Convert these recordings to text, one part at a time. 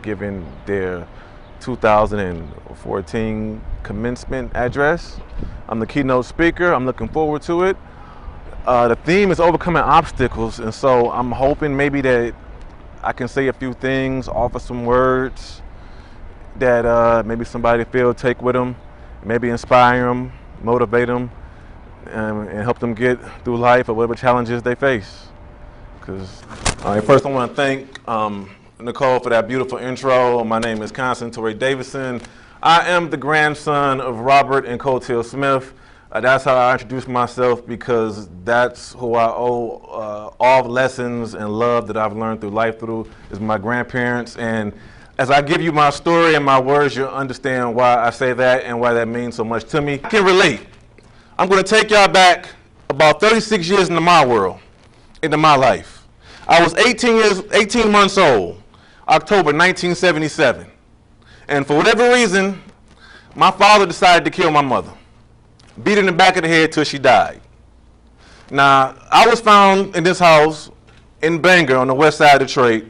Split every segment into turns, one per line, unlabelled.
giving their 2014 commencement address. I'm the keynote speaker. I'm looking forward to it. The theme is overcoming obstacles, and so I'm hoping maybe that I can say a few things, offer some words that maybe somebody feel take with them, maybe inspire them, motivate them, and help them get through life or whatever challenges they face. First I want to thank Nicole for that beautiful intro. My name is Kahn, Santori Davison. I am the grandson of Robert and Coattail Smith. That's how I introduce myself, because that's who I owe all the lessons and love that I've learned through life through is my grandparents. And as I give you my story and my words, you'll understand why I say that and why that means so much to me. I can relate. I'm going to take y'all back about 36 years into my world, into my life. I was 18 months old, October 1977. And for whatever reason, my father decided to kill my mother. Beat her in the back of the head till she died. Now, I was found in this house in Bangor on the west side of Detroit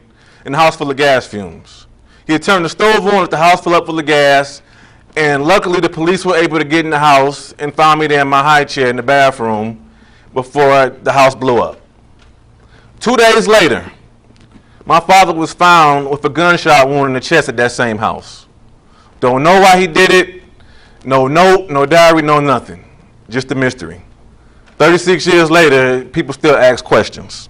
in a house full of gas fumes. He had turned the stove on, let the house fill up full of gas, and luckily the police were able to get in the house and found me there in my high chair in the bathroom before the house blew up. 2 days later, my father was found with a gunshot wound in the chest at that same house. Don't know why he did it. No note, no diary, no nothing. Just a mystery. 36 years later, people still ask questions.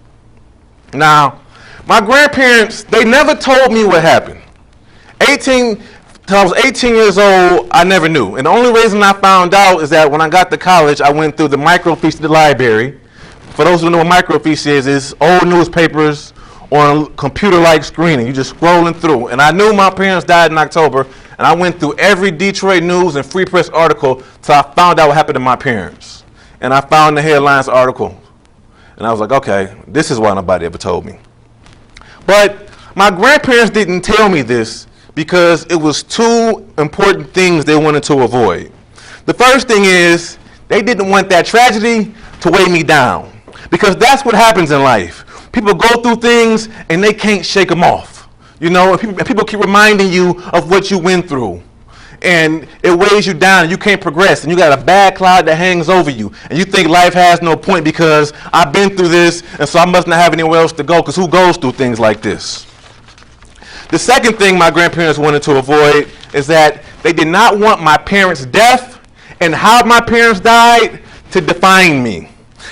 Now, my grandparents, they never told me what happened. Till I was 18 years old, I never knew. And the only reason I found out is that when I got to college, I went through the microfiche of the library. For those who know what microfiche is, it's old newspapers on computer-like screen, and you're just scrolling through. And I knew my parents died in October, and I went through every Detroit News and Free Press article till I found out what happened to my parents. And I found the headlines article. And I was like, okay, this is why nobody ever told me. But my grandparents didn't tell me this because it was two important things they wanted to avoid. The first thing is they didn't want that tragedy to weigh me down, because that's what happens in life. People go through things and they can't shake them off. You know, and people keep reminding you of what you went through, and it weighs you down and you can't progress, and you got a bad cloud that hangs over you, and you think life has no point because I've been through this, and so I must not have anywhere else to go, because who goes through things like this? The second thing my grandparents wanted to avoid is that they did not want my parents' death and how my parents died to define me.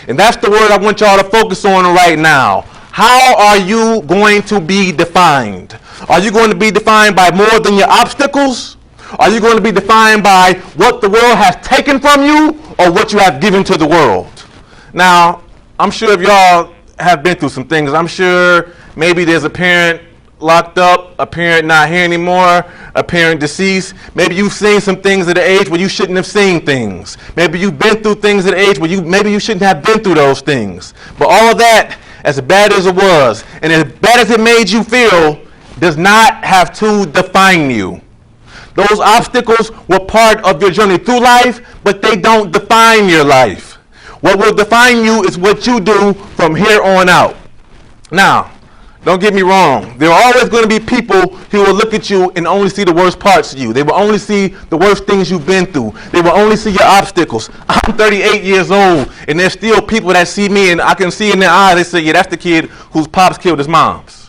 And that's the word I want y'all to focus on right now. How are you going to be defined? Are you going to be defined by more than your obstacles? Are you going to be defined by what the world has taken from you or what you have given to the world? Now, I'm sure if y'all have been through some things, I'm sure maybe there's a parent locked up, a parent not here anymore, a parent deceased. Maybe you've seen some things at an age where you shouldn't have seen things. Maybe you've been through things at an age where maybe you shouldn't have been through those things. But all of that, as bad as it was, and as bad as it made you feel, does not have to define you. Those obstacles were part of your journey through life, but they don't define your life. What will define you is what you do from here on out. Now, don't get me wrong. There are always going to be people who will look at you and only see the worst parts of you. They will only see the worst things you've been through. They will only see your obstacles. I'm 38 years old, and there's still people that see me, and I can see in their eyes, they say, yeah, that's the kid whose pops killed his moms.